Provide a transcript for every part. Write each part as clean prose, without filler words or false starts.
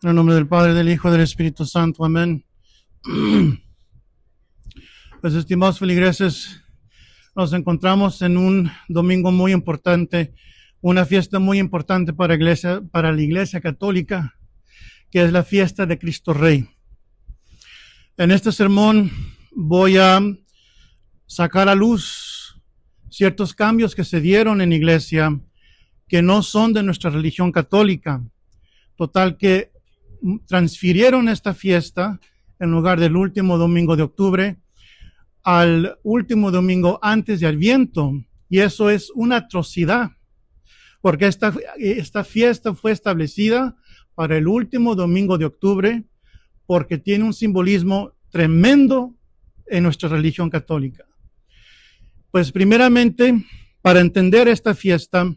En el nombre del Padre, del Hijo y del Espíritu Santo. Amén. Pues, estimados feligreses, nos encontramos en un domingo muy importante, una fiesta muy importante para la Iglesia Católica, que es la fiesta de Cristo Rey. En este sermón voy a sacar a luz ciertos cambios que se dieron en la Iglesia que no son de nuestra religión católica. Total que transfirieron esta fiesta en lugar del último domingo de octubre al último domingo antes de Adviento, y eso es una atrocidad, porque esta fiesta fue establecida para el último domingo de octubre porque tiene un simbolismo tremendo en nuestra religión católica. Pues primeramente, para entender esta fiesta,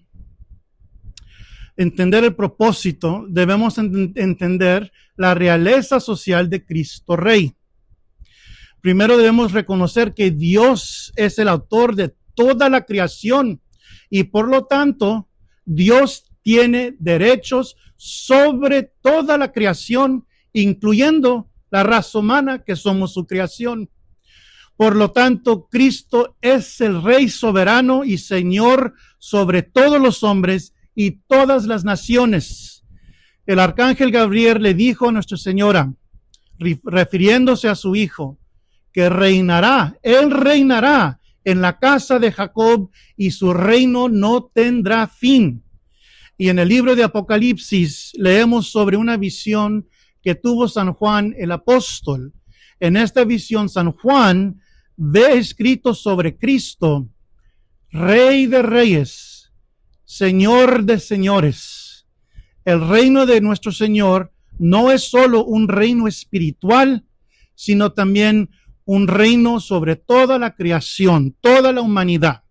entender el propósito, debemos entender la realeza social de Cristo Rey. Primero debemos reconocer que Dios es el autor de toda la creación y por lo tanto Dios tiene derechos sobre toda la creación, incluyendo la raza humana que somos su creación. Por lo tanto, Cristo es el Rey soberano y Señor sobre todos los hombres y todas las naciones. El arcángel Gabriel le dijo a Nuestra Señora, refiriéndose a su Hijo, que Él reinará en la casa de Jacob y su reino no tendrá fin. Y en el libro de Apocalipsis leemos sobre una visión que tuvo San Juan el apóstol. En esta visión San Juan ve escrito sobre Cristo, Rey de reyes, Señor de señores. El reino de nuestro Señor no es solo un reino espiritual, sino también un reino sobre toda la creación, toda la humanidad.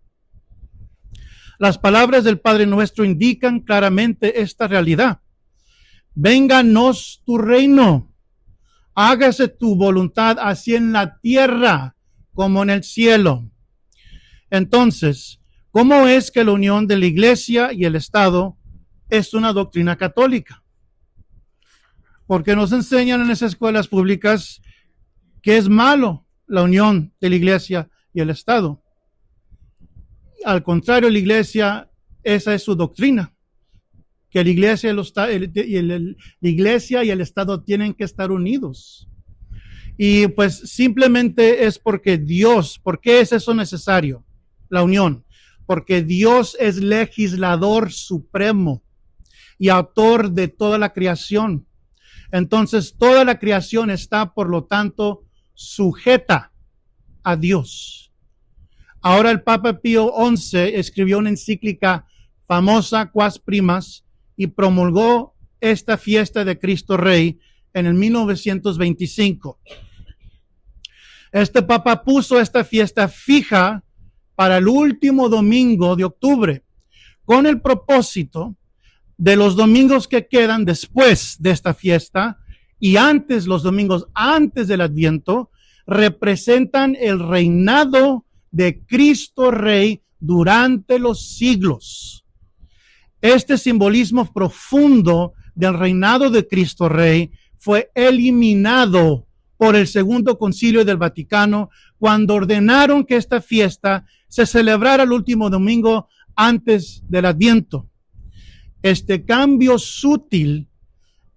Las palabras del Padre Nuestro indican claramente esta realidad. Vénganos tu reino, hágase tu voluntad así en la tierra como en el cielo. Entonces, ¿cómo es que la unión de la Iglesia y el Estado es una doctrina católica? Porque nos enseñan en esas escuelas públicas que es malo la unión de la Iglesia y el Estado. Al contrario, la Iglesia, esa es su doctrina, que la Iglesia y el Estado tienen que estar unidos. Y pues simplemente es porque Dios, ¿por qué es eso necesario? La unión. Porque Dios es legislador supremo y autor de toda la creación. Entonces, toda la creación está, por lo tanto, sujeta a Dios. Ahora el Papa Pío XI escribió una encíclica famosa, Quas Primas, y promulgó esta fiesta de Cristo Rey en el 1925. Este Papa puso esta fiesta fija para el último domingo de octubre, con el propósito de los domingos que quedan después de esta fiesta y antes, los domingos antes del Adviento, representan el reinado de Cristo Rey durante los siglos. Este simbolismo profundo del reinado de Cristo Rey fue eliminado por el Segundo Concilio del Vaticano cuando ordenaron que esta fiesta se celebrara el último domingo antes del Adviento. Este cambio sutil,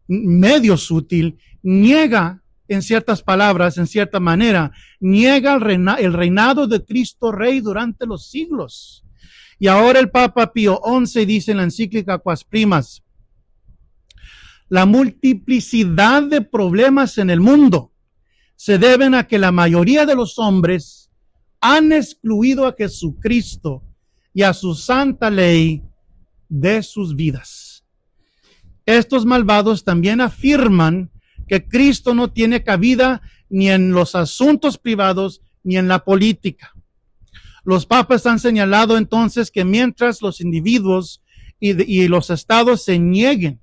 medio sutil, niega en ciertas palabras, en cierta manera, niega el reinado de Cristo Rey durante los siglos. Y ahora el Papa Pío XI dice en la encíclica Quas Primas, la multiplicidad de problemas en el mundo se deben a que la mayoría de los hombres han excluido a Jesucristo y a su santa ley de sus vidas. Estos malvados también afirman que Cristo no tiene cabida ni en los asuntos privados ni en la política. Los papas han señalado entonces que mientras los individuos y los estados se nieguen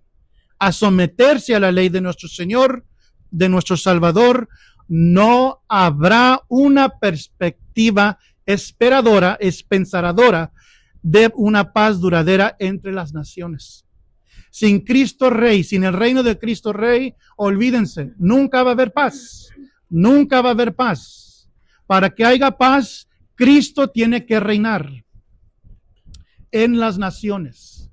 a someterse a la ley de nuestro Señor, de nuestro Salvador, no habrá una perspectiva esperanzadora de una paz duradera entre las naciones. Sin Cristo Rey, sin el reino de Cristo Rey, olvídense, nunca va a haber paz. Nunca va a haber paz. Para que haya paz, Cristo tiene que reinar en las naciones.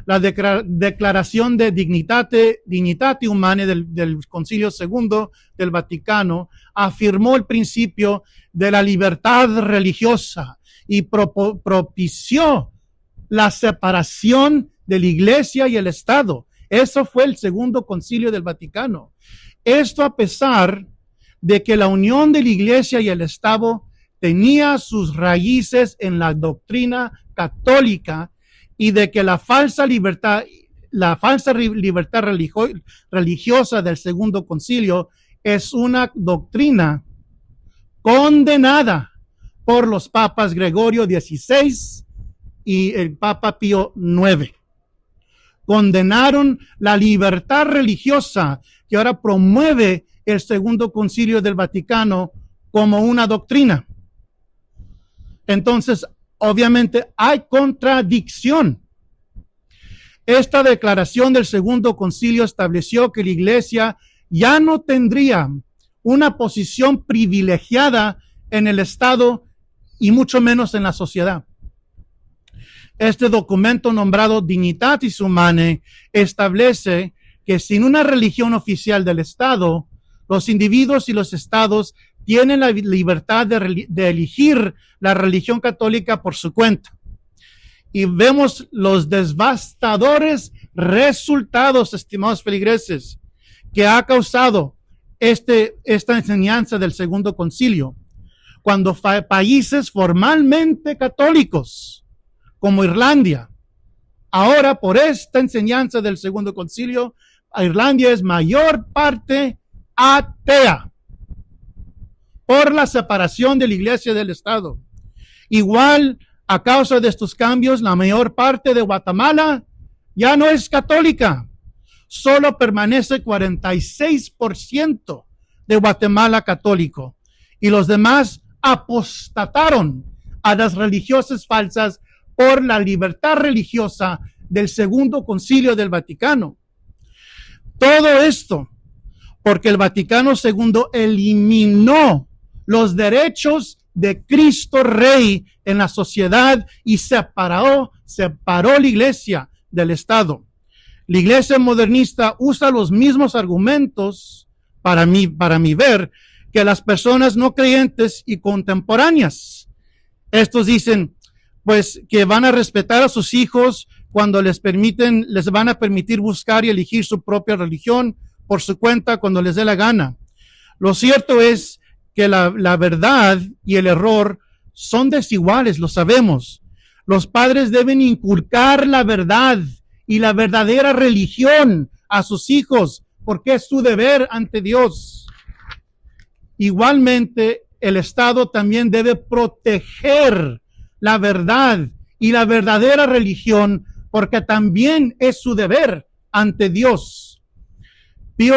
La declaración de Dignitate Humanae del Concilio II del Vaticano afirmó el principio de la libertad religiosa y propició la separación de la Iglesia y el Estado. Eso fue el Segundo Concilio del Vaticano. Esto a pesar de que la unión de la Iglesia y el Estado tenía sus raíces en la doctrina católica y de que la falsa libertad religiosa del Segundo Concilio es una doctrina condenada por los papas Gregorio XVI y el Papa Pío IX. Condenaron la libertad religiosa que ahora promueve el Segundo Concilio del Vaticano como una doctrina. Entonces, obviamente hay contradicción. Esta declaración del Segundo Concilio estableció que la Iglesia ya no tendría una posición privilegiada en el Estado y mucho menos en la sociedad. Este documento nombrado Dignitatis Humanae establece que sin una religión oficial del Estado, los individuos y los estados tienen la libertad de elegir la religión católica por su cuenta. Y vemos los devastadores resultados, estimados feligreses, que ha causado esta enseñanza del Segundo Concilio. Cuando países formalmente católicos, como Irlanda, ahora por esta enseñanza del Segundo Concilio, Irlanda es mayor parte atea por la separación de la Iglesia y del Estado. Igual, a causa de estos cambios, la mayor parte de Guatemala ya no es católica. Solo permanece 46% de Guatemala católico. Y los demás apostataron a las religiosas falsas por la libertad religiosa del Segundo Concilio del Vaticano. Todo esto porque el Vaticano II eliminó los derechos de Cristo Rey en la sociedad y separó la Iglesia del Estado. La Iglesia modernista usa los mismos argumentos para mi ver que las personas no creyentes y contemporáneas. Estos dicen, pues, que van a respetar a sus hijos cuando les van a permitir buscar y elegir su propia religión por su cuenta cuando les dé la gana. Lo cierto es que la verdad y el error son desiguales, lo sabemos. Los padres deben inculcar la verdad y la verdadera religión a sus hijos, porque es su deber ante Dios. Igualmente, el Estado también debe proteger la verdad y la verdadera religión, porque también es su deber ante Dios. Pío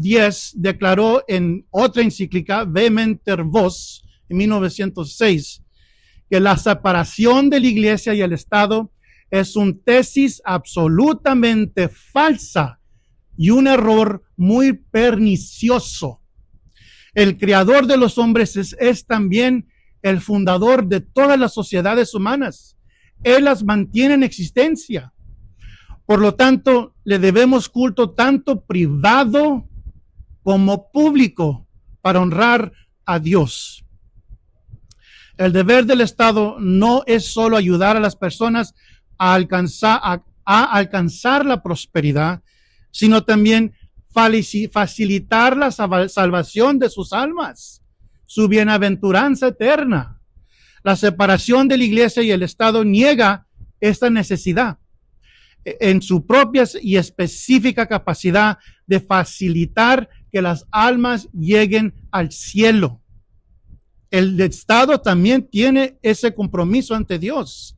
X declaró en otra encíclica, Vehementer Vos, en 1906, que la separación de la Iglesia y el Estado es una tesis absolutamente falsa y un error muy pernicioso. El creador de los hombres es también el fundador de todas las sociedades humanas. Él las mantiene en existencia. Por lo tanto, le debemos culto tanto privado como público para honrar a Dios. El deber del Estado no es solo ayudar a las personas a alcanzar la prosperidad, sino también facilitar la salvación de sus almas, su bienaventuranza eterna. La separación de la Iglesia y el Estado niega esta necesidad en su propia y específica capacidad de facilitar que las almas lleguen al cielo. El Estado también tiene ese compromiso ante Dios,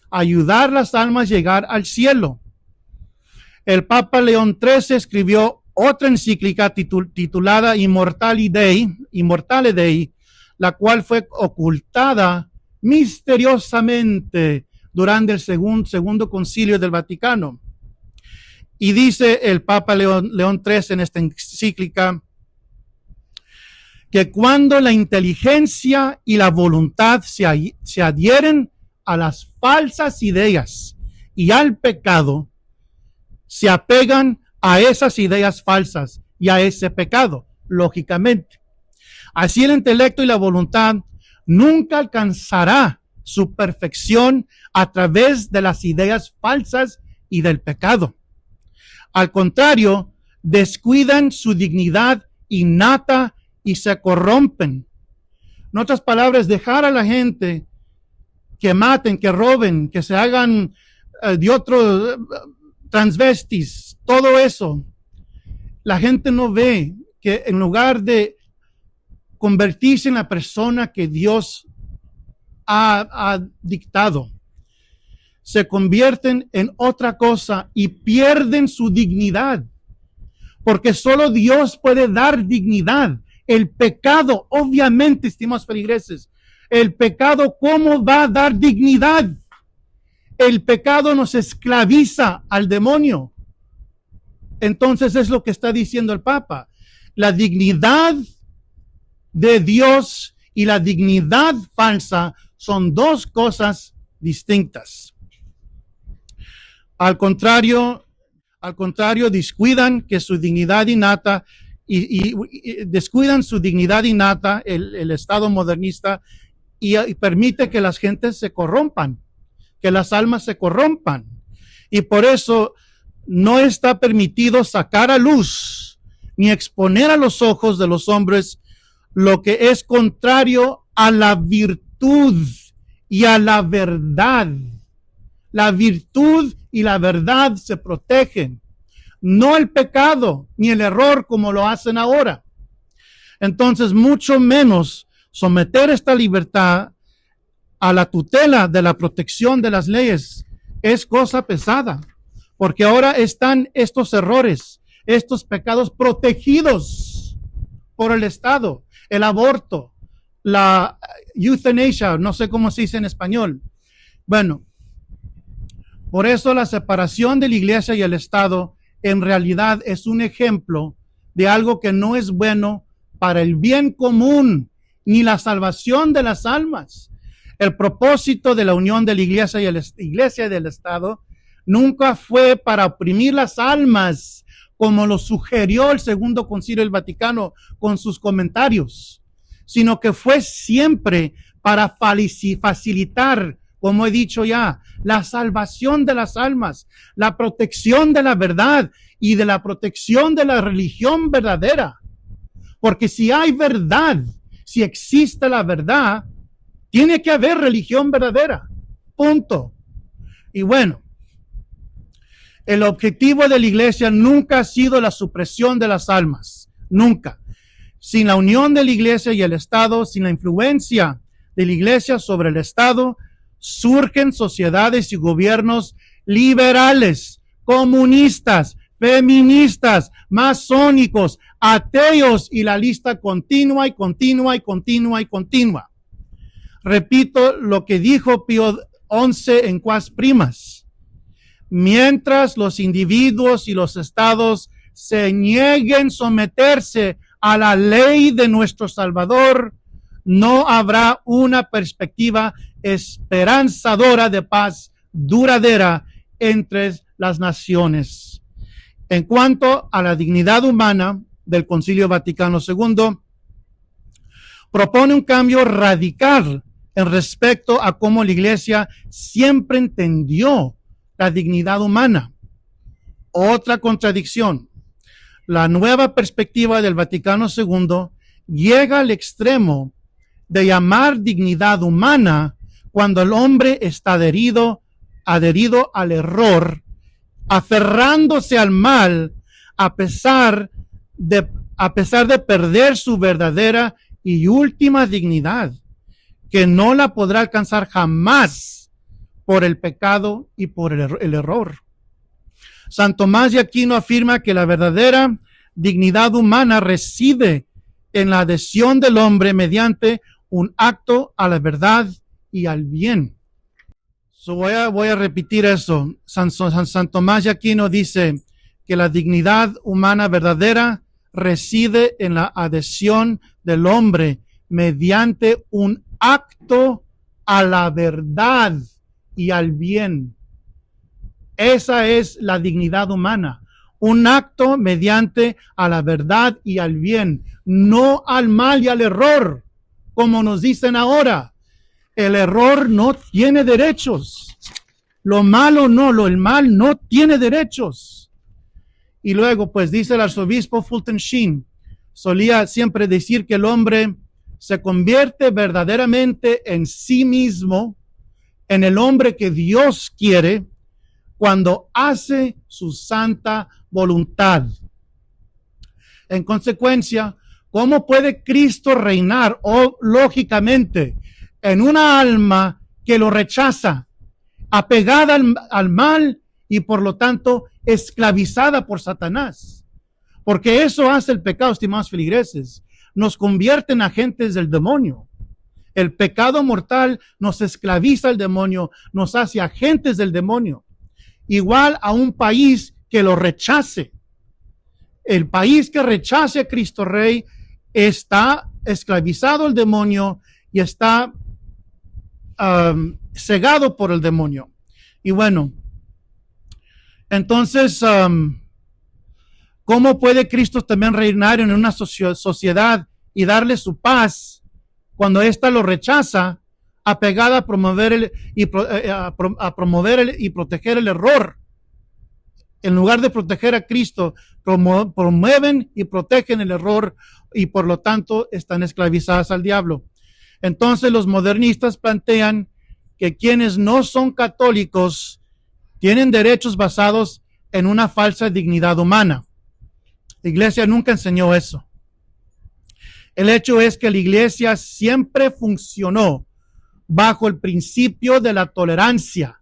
ayudar a las almas a llegar al cielo. El Papa León XIII escribió otra encíclica titulada Immortale Dei, la cual fue ocultada misteriosamente durante el segundo concilio del Vaticano. Y dice el Papa León III en esta encíclica que cuando la inteligencia y la voluntad se adhieren a las falsas ideas y al pecado, se apegan a esas ideas falsas y a ese pecado, lógicamente. Así el intelecto y la voluntad nunca alcanzará su perfección a través de las ideas falsas y del pecado. Al contrario, descuidan su dignidad innata y se corrompen. En otras palabras, dejar a la gente que maten, que roben, que se hagan de otros transvestis, todo eso. La gente no ve que en lugar de convertirse en la persona que Dios ha dictado, se convierten en otra cosa y pierden su dignidad, porque solo Dios puede dar dignidad. El pecado, obviamente, estimados feligreses, el pecado, ¿cómo va a dar dignidad? El pecado nos esclaviza al demonio. Entonces es lo que está diciendo el Papa. La dignidad de Dios y la dignidad falsa son dos cosas distintas. Al contrario, descuidan que su dignidad innata y descuidan su dignidad innata, el Estado modernista, y permite que las gentes se corrompan, que las almas se corrompan. Y por eso no está permitido sacar a luz ni exponer a los ojos de los hombres lo que es contrario a la virtud y a la verdad. La virtud y la verdad se protegen, no el pecado ni el error como lo hacen ahora. Entonces, mucho menos someter esta libertad a la tutela de la protección de las leyes es cosa pesada, porque ahora están estos errores, estos pecados protegidos por el Estado, el aborto, la euthanasia, no sé cómo se dice en español. Bueno, por eso la separación de la iglesia y el Estado en realidad es un ejemplo de algo que no es bueno para el bien común ni la salvación de las almas. El propósito de la unión de la iglesia y del Estado nunca fue para oprimir las almas, como lo sugirió el Segundo Concilio del Vaticano con sus comentarios, sino que fue siempre para facilitar, como he dicho ya, la salvación de las almas, la protección de la verdad y de la protección de la religión verdadera. Porque si hay verdad, si existe la verdad, tiene que haber religión verdadera. Punto. Y bueno, el objetivo de la iglesia nunca ha sido la supresión de las almas. Nunca. Sin la unión de la iglesia y el Estado, sin la influencia de la iglesia sobre el Estado, surgen sociedades y gobiernos liberales, comunistas, feministas, masónicos, ateos, y la lista continúa y continúa y continúa y continúa. Repito lo que dijo Pío XI en Quas Primas. Mientras los individuos y los estados se nieguen a someterse a la ley de nuestro Salvador, no habrá una perspectiva esperanzadora de paz duradera entre las naciones. En cuanto a la dignidad humana del Concilio Vaticano II, propone un cambio radical en respecto a cómo la Iglesia siempre entendió la dignidad humana. Otra contradicción. La nueva perspectiva del Vaticano II llega al extremo de llamar dignidad humana cuando el hombre está adherido al error, aferrándose al mal, a pesar de perder su verdadera y última dignidad, que no la podrá alcanzar jamás por el pecado y por el error. San Tomás de Aquino afirma que la verdadera dignidad humana reside en la adhesión del hombre mediante un acto a la verdad y al bien. Voy a repetir eso. San Tomás de Aquino dice que la dignidad humana verdadera reside en la adhesión del hombre mediante un acto a la verdad y al bien. Esa es la dignidad humana. Un acto mediante a la verdad y al bien, no al mal y al error, como nos dicen ahora. El error no tiene derechos. Lo malo no, el mal no tiene derechos. Y luego, pues dice el arzobispo Fulton Sheen, solía siempre decir que el hombre se convierte verdaderamente en sí mismo, en el hombre que Dios quiere, cuando hace su santa voluntad. En consecuencia, ¿cómo puede Cristo reinar? Lógicamente, en una alma que lo rechaza, apegada al mal y por lo tanto esclavizada por Satanás. Porque eso hace el pecado, estimados feligreses. Nos convierte en agentes del demonio. El pecado mortal nos esclaviza al demonio, nos hace agentes del demonio. Igual a un país que lo rechace. El país que rechace a Cristo Rey está esclavizado al demonio y está cegado por el demonio. Y bueno, entonces, ¿cómo puede Cristo también reinar en una sociedad y darle su paz cuando ésta lo rechaza, apegada a promover y proteger el error? En lugar de proteger a Cristo, promueven y protegen el error y por lo tanto están esclavizadas al diablo. Entonces los modernistas plantean que quienes no son católicos tienen derechos basados en una falsa dignidad humana. La iglesia nunca enseñó eso. El hecho es que la iglesia siempre funcionó bajo el principio de la tolerancia,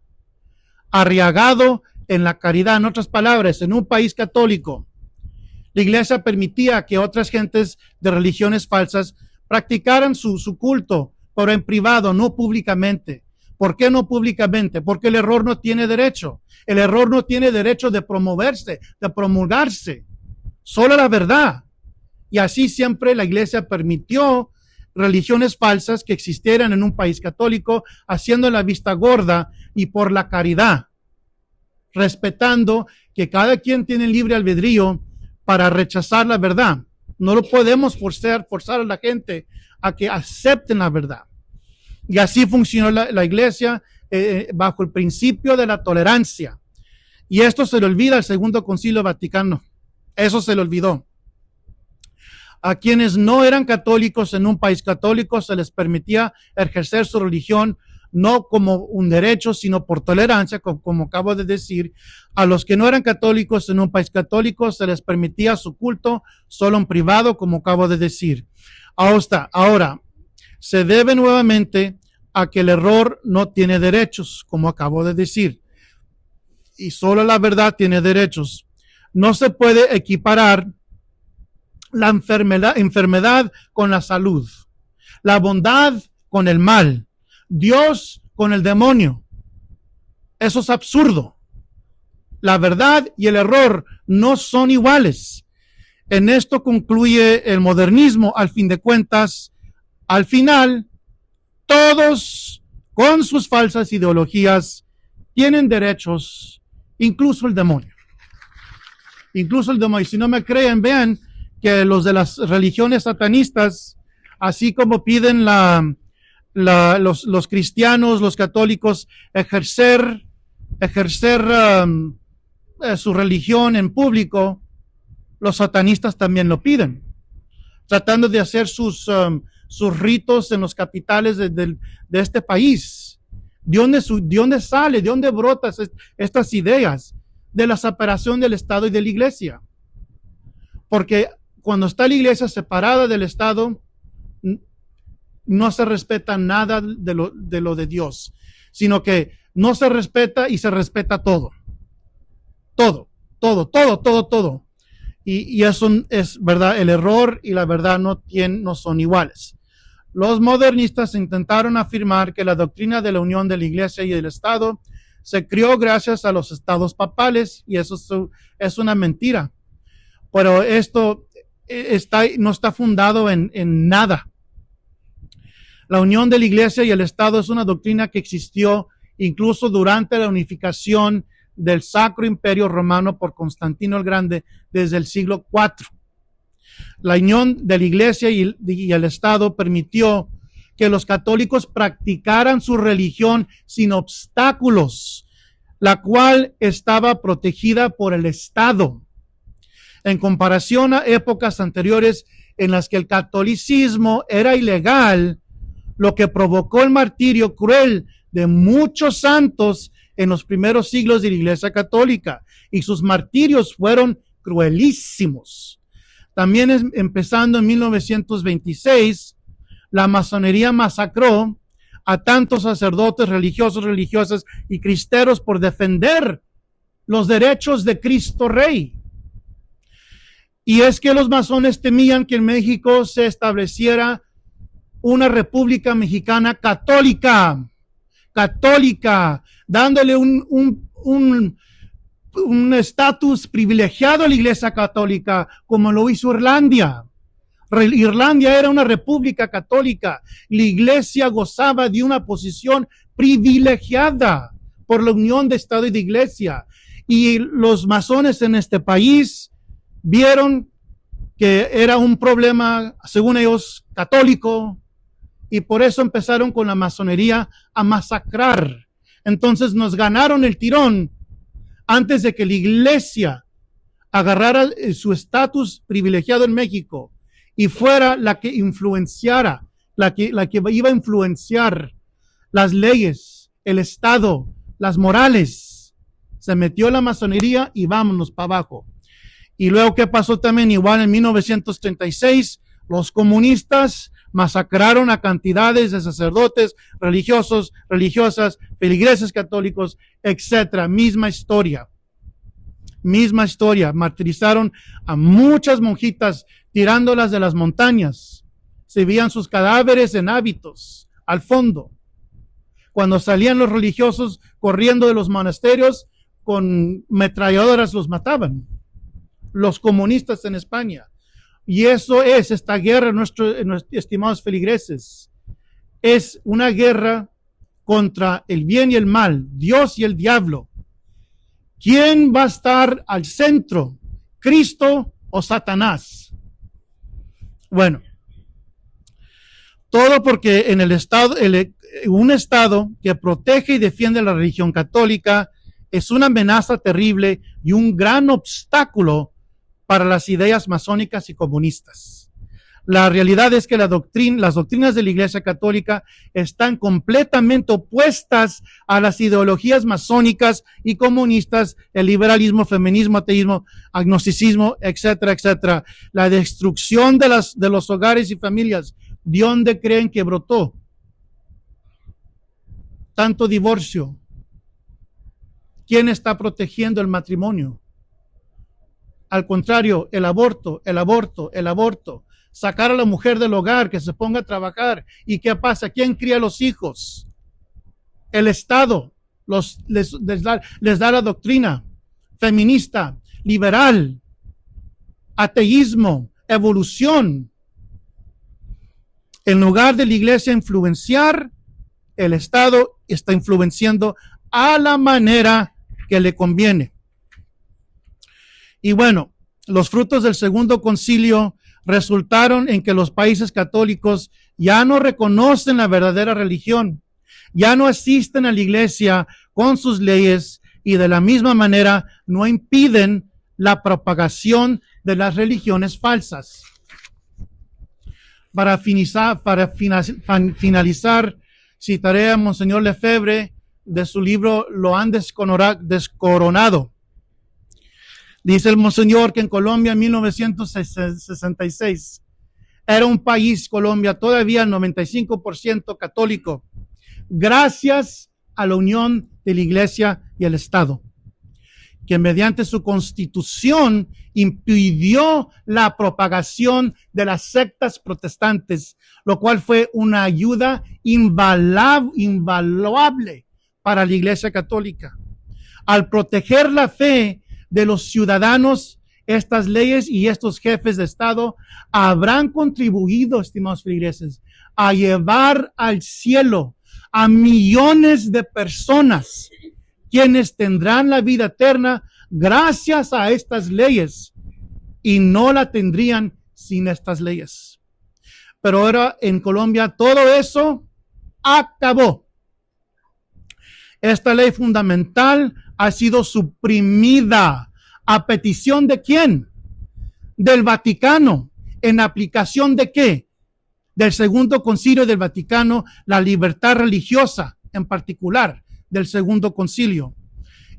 arraigado en la caridad. En otras palabras, en un país católico, la iglesia permitía que otras gentes de religiones falsas practicaran su culto, pero en privado, no públicamente. ¿Por qué no públicamente? Porque el error no tiene derecho. El error no tiene derecho de promoverse, de promulgarse. Solo la verdad. Y así siempre la iglesia permitió religiones falsas que existieran en un país católico, haciendo la vista gorda y por la caridad, respetando que cada quien tiene libre albedrío para rechazar la verdad. No lo podemos forzar a la gente a que acepten la verdad. Y así funcionó la iglesia bajo el principio de la tolerancia. Y esto se le olvida al Segundo Concilio Vaticano. Eso se le olvidó. A quienes no eran católicos en un país católico se les permitía ejercer su religión no como un derecho, sino por tolerancia, como acabo de decir. A los que no eran católicos en un país católico se les permitía su culto solo en privado, como acabo de decir. Ahora, se debe nuevamente a que el error no tiene derechos, como acabo de decir. Y solo la verdad tiene derechos. No se puede equiparar la enfermedad con la salud, la bondad con el mal, Dios con el demonio. Eso es absurdo. La verdad y el error no son iguales. En esto concluye el modernismo. Al fin de cuentas, al final, todos con sus falsas ideologías tienen derechos, incluso el demonio. Incluso el demonio. Si no me creen, vean que los de las religiones satanistas, así como piden los cristianos, los católicos, ejercer su religión en público, los satanistas también lo piden, tratando de hacer sus ritos en los capitales de este país. ¿De dónde sale? ¿De dónde brotan estas ideas? De la separación del Estado y de la iglesia. Porque cuando está la iglesia separada del Estado, no se respeta nada de lo de Dios, sino que no se respeta y se respeta todo. Todo. Y eso es verdad. El error y la verdad no son iguales. Los modernistas intentaron afirmar que la doctrina de la unión de la Iglesia y el Estado se creó gracias a los estados papales, y eso es una mentira. Pero esto no está fundado en nada. La unión de la Iglesia y el Estado es una doctrina que existió incluso durante la unificación del Sacro Imperio Romano por Constantino el Grande desde el siglo IV. La unión de la Iglesia y el Estado permitió que los católicos practicaran su religión sin obstáculos, la cual estaba protegida por el Estado. En comparación a épocas anteriores en las que el catolicismo era ilegal, lo que provocó el martirio cruel de muchos santos en los primeros siglos de la Iglesia Católica, y sus martirios fueron cruelísimos. También empezando en 1926, la masonería masacró a tantos sacerdotes, religiosos, religiosas y cristeros por defender los derechos de Cristo Rey. Y es que los masones temían que en México se estableciera una república mexicana católica, dándole un estatus privilegiado a la Iglesia Católica, como lo hizo Irlanda. Irlanda era una república católica. La Iglesia gozaba de una posición privilegiada por la unión de Estado y de Iglesia. Y los masones en este país vieron que era un problema, según ellos, católico, y por eso empezaron con la masonería a masacrar. Entonces nos ganaron el tirón antes de que la Iglesia agarrara su estatus privilegiado en México y fuera la que influenciara, la que iba a influenciar las leyes, el Estado, las morales. Se metió la masonería y vámonos para abajo. Y luego, ¿qué pasó también? Igual en 1936, los comunistas masacraron a cantidades de sacerdotes, religiosos, religiosas, feligreses católicos, etcétera. Misma historia. Martirizaron a muchas monjitas tirándolas de las montañas. Se veían sus cadáveres en hábitos al fondo. Cuando salían los religiosos corriendo de los monasterios, con metralladoras los mataban. Los comunistas en España. Y eso es esta guerra, nuestros estimados feligreses. Es una guerra contra el bien y el mal, Dios y el diablo. ¿Quién va a estar al centro? ¿Cristo o Satanás? Bueno, todo porque en el Estado, un Estado que protege y defiende la religión católica es una amenaza terrible y un gran obstáculo para las ideas masónicas y comunistas. La realidad es que las doctrinas de la Iglesia Católica están completamente opuestas a las ideologías masónicas y comunistas, el liberalismo, feminismo, ateísmo, agnosticismo, etcétera, etcétera. La destrucción de los hogares y familias, ¿de dónde creen que brotó tanto divorcio? ¿Quién está protegiendo el matrimonio? Al contrario, el aborto. Sacar a la mujer del hogar, que se ponga a trabajar. ¿Y qué pasa? ¿Quién cría a los hijos? El Estado les da la doctrina feminista, liberal, ateísmo, evolución. En lugar de la Iglesia influenciar, el Estado está influenciando a la manera que le conviene. Y bueno, los frutos del segundo concilio resultaron en que los países católicos ya no reconocen la verdadera religión, ya no asisten a la Iglesia con sus leyes y de la misma manera no impiden la propagación de las religiones falsas. Para finalizar, citaré a Monseñor Lefebvre de su libro Lo han descoronado. Dice el Monseñor que en Colombia en 1966 era un país, Colombia, todavía 95% católico, gracias a la unión de la Iglesia y el Estado. que mediante su constitución impidió la propagación de las sectas protestantes, lo cual fue una ayuda invaluable para la Iglesia Católica. Al proteger la fe de los ciudadanos, estas leyes y estos jefes de Estado habrán contribuido, estimados feligreses, a llevar al cielo a millones de personas, quienes tendrán la vida eterna gracias a estas leyes y no la tendrían sin estas leyes. Pero ahora en Colombia todo eso acabó. Esta ley fundamental ha sido suprimida. ¿A petición de quién? Del Vaticano. ¿En aplicación de qué? Del Segundo Concilio del Vaticano, la libertad religiosa en particular del Segundo Concilio.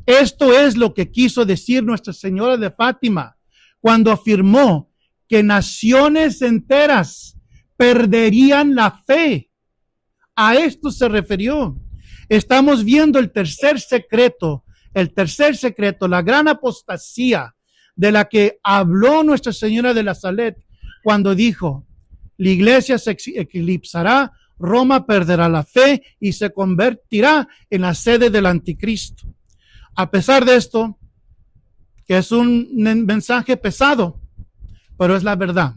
Esto es lo que quiso decir Nuestra Señora de Fátima cuando afirmó que naciones enteras perderían la fe. A esto se refirió. Estamos viendo el tercer secreto, la gran apostasía de la que habló Nuestra Señora de la Salette cuando dijo: la iglesia se eclipsará, Roma perderá la fe y se convertirá en la sede del anticristo. A pesar de esto, que es un mensaje pesado, pero es la verdad.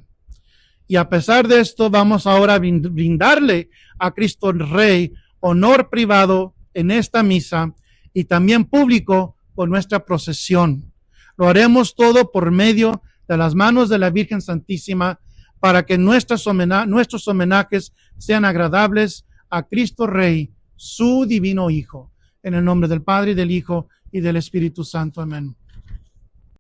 Y a pesar de esto, vamos ahora a brindarle a Cristo el Rey honor privado en esta misa y también público con nuestra procesión. Lo haremos todo por medio de las manos de la Virgen Santísima para que nuestros homenajes sean agradables a Cristo Rey, su divino Hijo. En el nombre del Padre, y del Hijo, y del Espíritu Santo. Amén.